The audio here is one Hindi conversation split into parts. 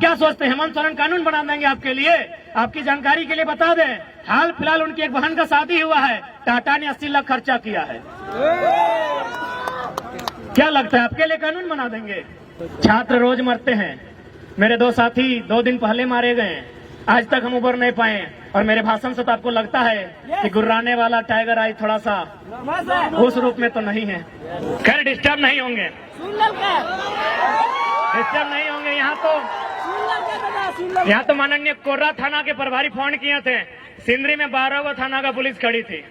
क्या सोचते हैं हेमंत सोरेन कानून बना देंगे आपके लिए? आपकी जानकारी के लिए बता दें, हाल फिलहाल उनकी एक बहन का शादी हुआ है, टाटा ने 80 लाख खर्चा किया है। क्या लगता है आपके लिए कानून बना देंगे? छात्र रोज मरते हैं, मेरे 2 साथी 2 दिन पहले मारे गए, आज तक हम उबर नहीं पाए। और मेरे भाषण से तो आपको लगता है कि गुर्राने वाला टाइगर आई थोड़ा सा उस रूप में तो नहीं है। खैर डिस्टर्ब नहीं होंगे, डिस्टर्ब नहीं होंगे। यहाँ तो माननीय कोर्रा थाना के प्रभारी फोन किए थे, सिंदरी में 12 थाना का पुलिस खड़ी थी।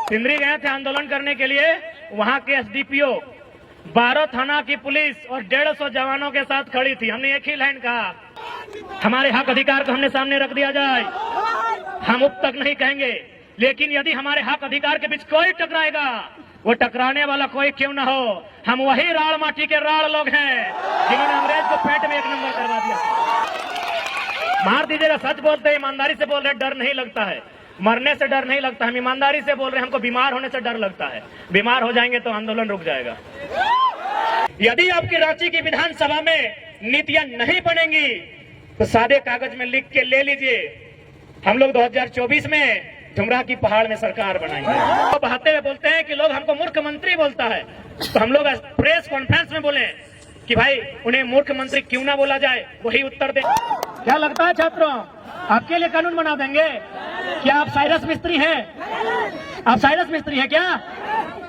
सिंदरी गए थे आंदोलन करने के लिए, वहाँ के एसडीपीओ 12 थाना की पुलिस और 150 जवानों के साथ खड़ी थी। हमने एक ही लाइन कहा, हमारे हक अधिकार को हमने सामने रख दिया जाए, हम अब तक नहीं कहेंगे, लेकिन यदि हमारे हक अधिकार के बीच कोई टकराएगा, वो टकराने वाला कोई क्यों न हो, हम वही राड़ माटी के राड़ लोग हैं जिन्होंने अंग्रेज को पेट में 1 नंबर करवा दिया। मार दीजिएगा, सच बोलते हैं, ईमानदारी से बोल रहे, डर नहीं लगता है, मरने से डर नहीं लगता। हम ईमानदारी से बोल रहे हैं, हमको बीमार होने से डर लगता है। बीमार हो जाएंगे तो आंदोलन रुक जाएगा। यदि आपकी रांची की विधानसभा में नीतियां नहीं बनेंगी तो सादे कागज में लिख के ले लीजिए, हम लोग 2024 में झुमरा की पहाड़ में सरकार बनाएंगे। तो बहाते हुए बोलते हैं कि लोग हमको मूर्ख मंत्री बोलता है, तो हम लोग प्रेस कॉन्फ्रेंस में बोले कि भाई उन्हें मूर्ख मंत्री क्यों ना बोला जाए, वही उत्तर दे। क्या लगता है छात्रों, आपके लिए कानून बना देंगे? क्या आप साइरस मिस्त्री हैं? आप साइरस मिस्त्री हैं क्या?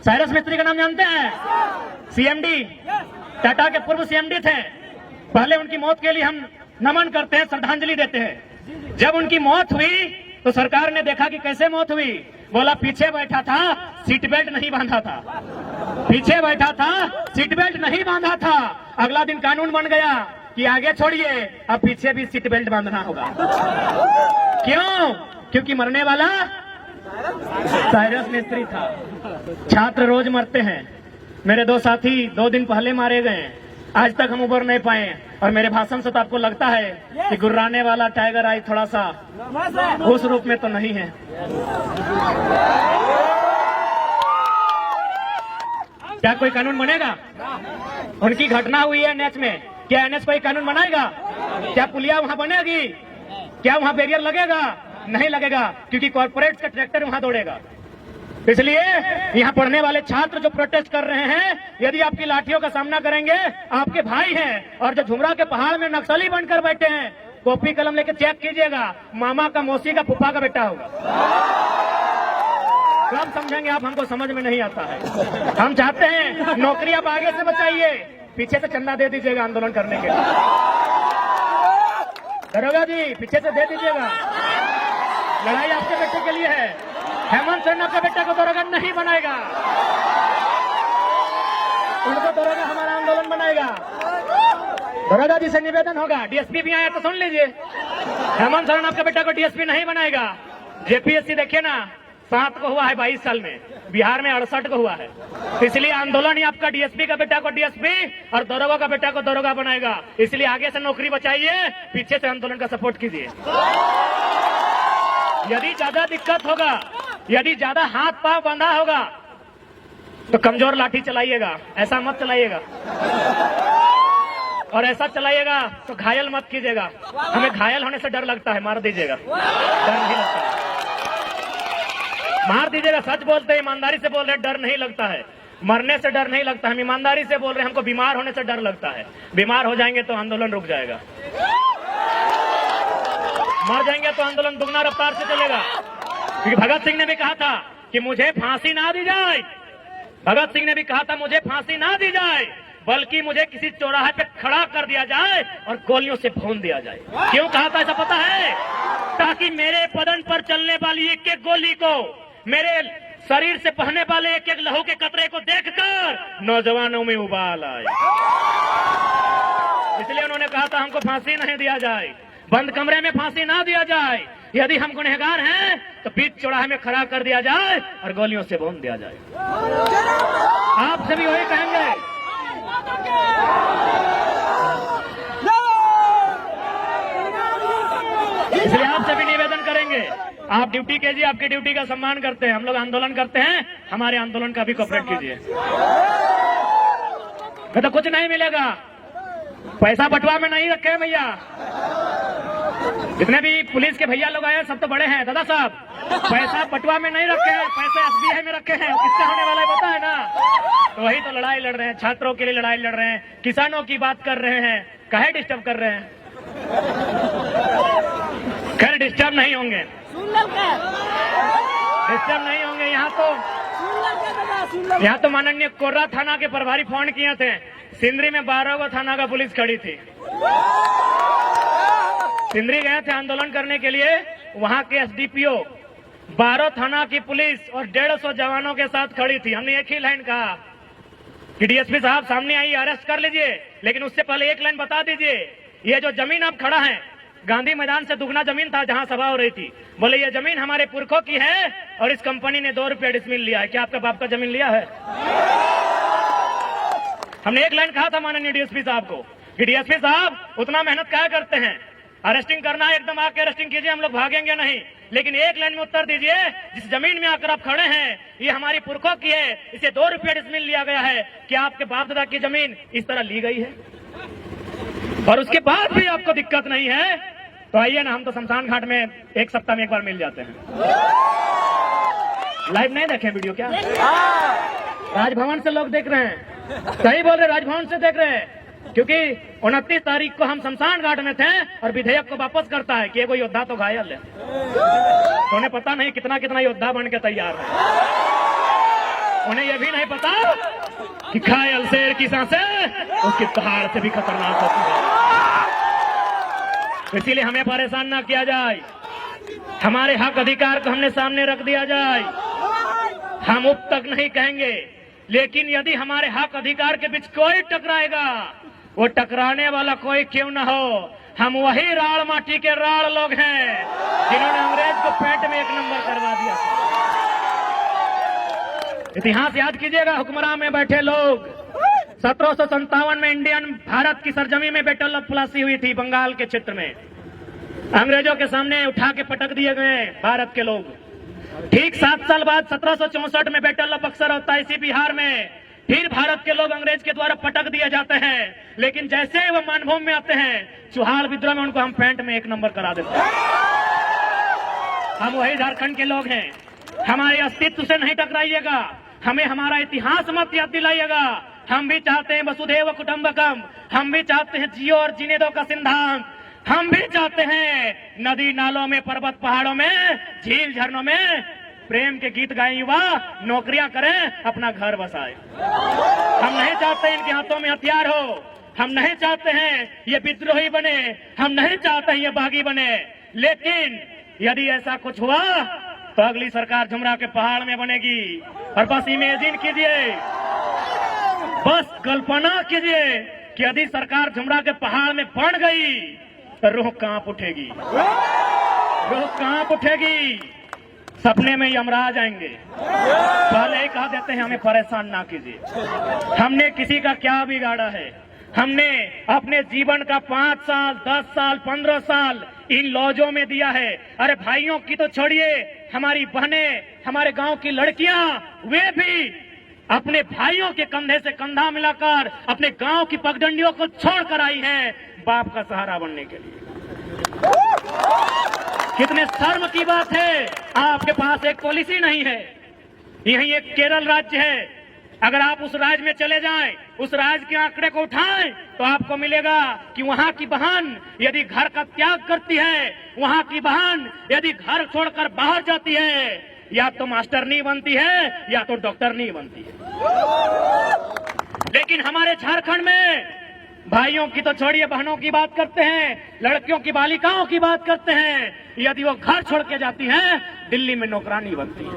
साइरस मिस्त्री का नाम जानते हैं? सीएमडी, टाटा के पूर्व सीएमडी थे। पहले उनकी मौत के लिए हम नमन करते हैं, श्रद्धांजलि देते हैं। जब उनकी मौत हुई तो सरकार ने देखा कि कैसे मौत हुई, बोला पीछे बैठा था, सीट बेल्ट नहीं बांधा था, पीछे बैठा था, सीट बेल्ट नहीं बांधा था। अगला दिन कानून बन गया कि आगे छोड़िए, अब पीछे भी सीट बेल्ट बांधना होगा। क्यों? क्योंकि मरने वाला साइरस मिस्त्री था। छात्र रोज मरते हैं, मेरे 2 साथी 2 दिन पहले मारे गए, आज तक हम उबर नहीं पाए। और मेरे भाषण से तो आपको लगता है कि गुर्राने वाला टाइगर आई थोड़ा सा उस रूप में तो नहीं है। क्या कोई कानून बनेगा? उनकी घटना हुई है एनएच में, क्या एनएच कोई कानून बनाएगा? क्या पुलिया वहां बनेगी? क्या वहां बैरियर लगेगा? नहीं लगेगा, क्योंकि कॉर्पोरेट का ट्रैक्टर वहां दौड़ेगा। इसलिए यहाँ पढ़ने वाले छात्र जो प्रोटेस्ट कर रहे हैं, यदि आपकी लाठियों का सामना करेंगे, आपके भाई हैं। और जो झुमरा के पहाड़ में नक्सली बनकर बैठे हैं, कॉपी कलम लेके चेक कीजिएगा, मामा का, मौसी का, फूफा का बेटा होगा। तो हम समझेंगे, आप हमको समझ में नहीं आता है। हम चाहते हैं नौकरी आप आगे से बचाइए, पीछे से चंदा दे दीजिएगा आंदोलन करने के लिए। दरोगा जी पीछे से दे दीजिएगा, लड़ाई आपके बेटे के लिए है। हेमंत सोरेन आपका बेटा को दरोगा नहीं बनाएगा, उनको दरोगा हमारा आंदोलन बनाएगा। दरोगा जी से निवेदन होगा, डीएसपी भी आया तो सुन लीजिए, हेमंत सोरेन आपका बेटा को डीएसपी नहीं बनाएगा। जेपीएससी देखिए ना, 7 को हुआ है 22 साल में, बिहार में 68 को हुआ है। इसलिए आंदोलन ही आपका डीएसपी का बेटा को डीएसपी और दरोगा का बेटा को दरोगा बनाएगा। इसलिए आगे से नौकरी बचाइए, पीछे से आंदोलन का सपोर्ट कीजिए। यदि ज्यादा दिक्कत होगा, यदि ज्यादा हाथ पांव बंधा होगा तो कमजोर लाठी चलाइएगा, ऐसा मत चलाइएगा। और ऐसा चलाइएगा तो घायल मत कीजिएगा, हमें घायल होने से डर लगता है, मार दीजिएगा, डर नहीं लगता है, मार दीजिएगा। सच बोलते हैं, ईमानदारी से बोल रहे, डर नहीं लगता है, मरने से डर नहीं लगता। हम ईमानदारी से बोल रहे हैं, हमको बीमार होने से डर लगता है। बीमार हो जाएंगे तो आंदोलन रुक जाएगा, मर जाएंगे तो आंदोलन दुगना रफ्तार से चलेगा। क्योंकि भगत सिंह ने भी कहा था कि मुझे फांसी ना दी जाए, भगत सिंह ने भी कहा था मुझे फांसी ना दी जाए, बल्कि मुझे किसी चौराहे पे खड़ा कर दिया जाए और गोलियों से भून दिया जाए। क्यों कहा था ऐसा पता है? ताकि मेरे बदन पर चलने वाली एक एक गोली को, मेरे शरीर से बहने वाले एक एक लहू के कतरे को देखकर नौजवानों में उबाल आए। इसलिए उन्होंने कहा था हमको फांसी नहीं दिया जाए, बंद कमरे में फांसी ना दिया जाए, यदि हम गुनहगार हैं तो बीच चौराहे में खड़ा कर दिया जाए और गोलियों से भून दिया जाए। आप सभी वही कहेंगे। इसलिए आप सभी निवेदन करेंगे, आप ड्यूटी कीजिए, आपकी ड्यूटी का सम्मान करते हैं, हम लोग आंदोलन करते हैं, हमारे आंदोलन का भी कोऑपरेट कीजिए। तो कुछ नहीं मिलेगा, पैसा बटुआ में नहीं रखे हैं भैया। जितने भी पुलिस के भैया लोग आए सब तो बड़े हैं दादा साहब, पैसा बटुआ में नहीं रखे हैं, पैसे एसबीआई में रखे हैं। किससे होने वाला है पता है ना? तो वही तो लड़ाई लड़ रहे हैं, छात्रों के लिए लड़ाई लड़ रहे हैं, किसानों की बात कर रहे हैं, काहे डिस्टर्ब कर रहे हैं? खैर डिस्टर्ब नहीं होंगे, डिस्टर्ब नहीं होंगे। यहाँ तो माननीय कोर्रा थाना के प्रभारी फोन किए थे, सिंदरी में 12 गो थाना का पुलिस खड़ी थी। सिंदरी गए थे आंदोलन करने के लिए, वहां के एसडीपीओ 12 थाना की पुलिस और 150 जवानों के साथ खड़ी थी। हमने एक ही लाइन कहा कि डीएसपी साहब सामने आइए, अरेस्ट कर लीजिए, लेकिन उससे पहले एक लाइन बता दीजिए, ये जो जमीन आप खड़ा है गांधी मैदान से दुगना जमीन था जहां सभा हो रही थी, बोले ये जमीन हमारे पुरखों की है और इस कंपनी ने 2 रुपया डिसमिल लिया है। क्या आपका बाप का जमीन लिया है? हमने एक लाइन कहा था माननीय डीएसपी साहब को कि डीएसपी साहब उतना मेहनत क्या करते हैं, अरेस्टिंग करना है एकदम आके अरेस्टिंग कीजिए, हम लोग भागेंगे नहीं, लेकिन एक लाइन में उत्तर दीजिए, जिस जमीन में आकर आप खड़े हैं ये हमारी पुरखों की है, इसे 2 रुपया डिसमिल लिया गया है। क्या आपके बाप दादा की जमीन इस तरह ली गई है और उसके बाद भी आपको दिक्कत नहीं है? तो आइए ना, हम तो शमशान घाट में एक सप्ताह में एक बार मिल जाते हैं। लाइव नहीं देखे वीडियो क्या? राजभवन से लोग देख रहे हैं, सही बोल रहे, राजभवन से देख रहे हैं, क्योंकि 29 तारीख को हम शमशान घाट में थे और विधेयक को वापस करता है कि एगो योद्धा तो घायल है। तो उन्हें पता नहीं कितना कितना योद्धा बन के तैयार है। उन्हें यह भी नहीं पता कि घायल शेर की सांसें उसकी दहाड़ से भी खतरनाक होती है। इसीलिए हमें परेशान ना किया जाए, हमारे हक अधिकार को हमने सामने रख दिया जाए। हम उप तक नहीं कहेंगे, लेकिन यदि हमारे हक अधिकार के बीच कोई टकराएगा, वो टकराने वाला कोई क्यों न हो, हम वही राड़ माटी के राड़ लोग हैं जिन्होंने अंग्रेज को पेट में 1 नंबर करवा दिया था। इतिहास याद कीजिएगा, हुक्मरान में बैठे लोग 1757 में इंडियन भारत की सरजमी में बैटल ऑफ प्लासी हुई थी, बंगाल के क्षेत्र में अंग्रेजों के सामने उठा के पटक दिए गए भारत के लोग। ठीक 7 साल बाद 1764 में बैटल ऑफ बक्सर होता है इसी बिहार में, फिर भारत के लोग अंग्रेज के द्वारा पटक दिए जाते हैं, लेकिन जैसे ही वो मानभूमि में आते हैं, चुहाल विद्रोह में उनको हम पैंट में 1 नंबर करा देते हैं। हम वही झारखंड के लोग हैं, हमारे अस्तित्व से नहीं टकराइएगा, हमें हमारा इतिहास मत याद दिलाइएगा। हम भी चाहते हैं वसुधैव कुटुंबकम, हम भी चाहते हैं जियो और जीने दो का सिद्धांत, हम भी चाहते हैं नदी नालों में, पर्वत पहाड़ों में, झील झरनों में प्रेम के गीत गाएं युवा, नौकरियां करें, अपना घर बसाए। हम नहीं चाहते इनके हाथों में हथियार हो, हम नहीं चाहते हैं ये विद्रोही बने, हम नहीं चाहते हैं ये बागी बने, लेकिन यदि ऐसा कुछ हुआ तो अगली सरकार झुमरा के पहाड़ में बनेगी। और बस इमेजिन कीजिए, बस कल्पना कीजिए कि यदि सरकार झुमरा के पहाड़ में बन गई तो रूह कांप उठेगी, रूह कांप उठेगी। सपने में यमराज आएंगे। पहले ही कहा देते हैं हमें परेशान ना कीजिए। हमने किसी का क्या बिगाड़ा है? हमने अपने जीवन का 5 साल, 10 साल, 15 साल इन लॉजों में दिया है। अरे भाइयों की तो छोड़िए, हमारी बहनें, हमारे गांव की लड़कियां, वे भी अपने भाइयों के कंधे से कंधा मिलाकर अपने गांव की पगडंडियों को छोड़कर आई है बाप का सहारा बनने के लिए। कितने शर्म की बात है, आपके पास एक पॉलिसी नहीं है। यही एक केरल राज्य है, अगर आप उस राज्य में चले जाएं, उस राज्य के आंकड़े को उठाएं तो आपको मिलेगा कि वहां की बहन यदि घर का त्याग करती है, वहां की बहन यदि घर छोड़कर बाहर जाती है, या तो मास्टर नहीं बनती है या तो डॉक्टर नहीं बनती है। लेकिन हमारे झारखंड में भाइयों की तो छोड़िए, बहनों की बात करते हैं, लड़कियों की, बालिकाओं की बात करते हैं, यदि वो घर छोड़ के जाती हैं, दिल्ली में नौकरानी बनती है।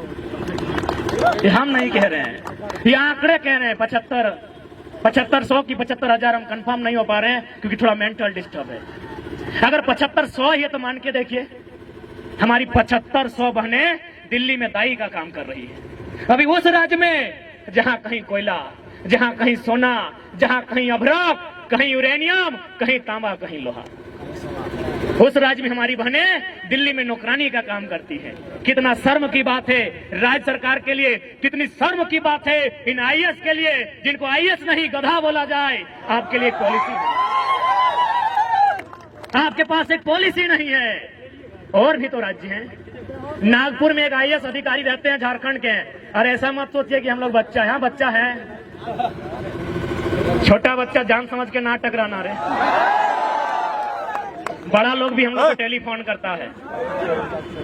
ये हम नहीं कह रहे हैं, ये आंकड़े कह रहे हैं। 7500 की 75,000 हम कंफर्म नहीं हो पा रहे हैं क्योंकि थोड़ा मेंटल डिस्टर्ब है। अगर 7500 ही है तो मान के देखिए, हमारी 7500 बहनें दिल्ली में दाई का काम कर रही है। अभी उस राज्य में जहां कहीं कोयला, जहां कहीं सोना, जहां कहीं अभ्रक, कहीं यूरेनियम, कहीं तांबा, कहीं लोहा, उस राज्य में हमारी बहनें दिल्ली में नौकरानी का काम करती हैं। कितना शर्म की बात है राज्य सरकार के लिए, कितनी शर्म की बात है इन आईएएस के लिए, जिनको आईएएस नहीं गधा बोला जाए। आपके लिए पॉलिसी आपके पास एक पॉलिसी नहीं है। और भी तो राज्य हैं। नागपुर में एक आईएएस अधिकारी रहते हैं, झारखंड के हैं। और ऐसा मत सोचिए कि हम लोग बच्चा है, बच्चा है, छोटा बच्चा जान समझ के ना टकराना रे। बड़ा लोग भी हम लोग को टेलीफोन करता है।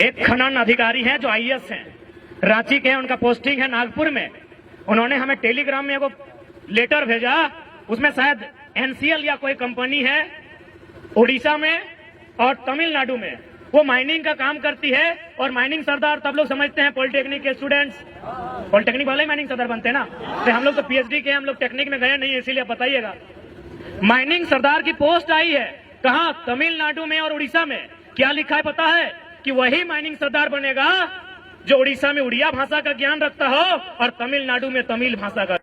एक खनन अधिकारी है जो आईएएस हैं, रांची के हैं, उनका पोस्टिंग है नागपुर में। उन्होंने हमें टेलीग्राम में एगो लेटर भेजा, उसमें शायद एनसीएल या कोई कंपनी है उड़ीसा में और तमिलनाडु में, वो माइनिंग का काम करती है। और माइनिंग सरदार तब लोग समझते हैं पॉलिटेक्निक के स्टूडेंट्स, पॉलिटेक्निक वाले माइनिंग सरदार बनते हैं ना। तो हम लोग तो पीएचडी के, हम लोग टेक्निक में गए नहीं, इसीलिए बताइएगा। माइनिंग सरदार की पोस्ट आई है, कहां? तमिलनाडु में और उड़ीसा में। क्या लिखा है पता है? कि वही माइनिंग सरदार बनेगा जो उड़ीसा में उड़िया भाषा का ज्ञान रखता हो और तमिलनाडु में तमिल भाषा का।